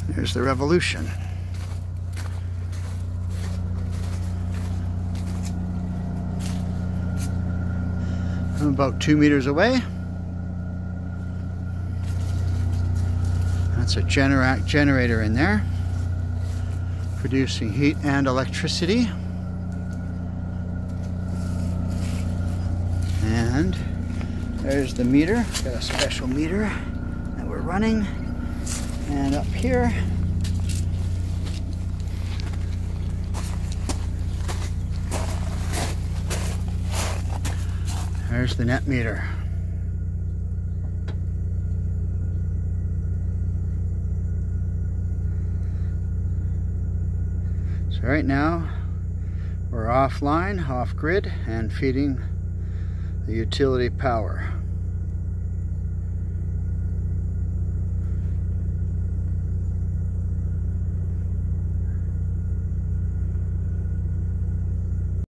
There's the Revolution. I'm about 2 meters away. That's a GENERAC generator in there, producing heat and electricity. And there's the meter. Got a special meter that we're running. And up here, there's the net meter. So right now we're offline, off grid, and feeding the utility power.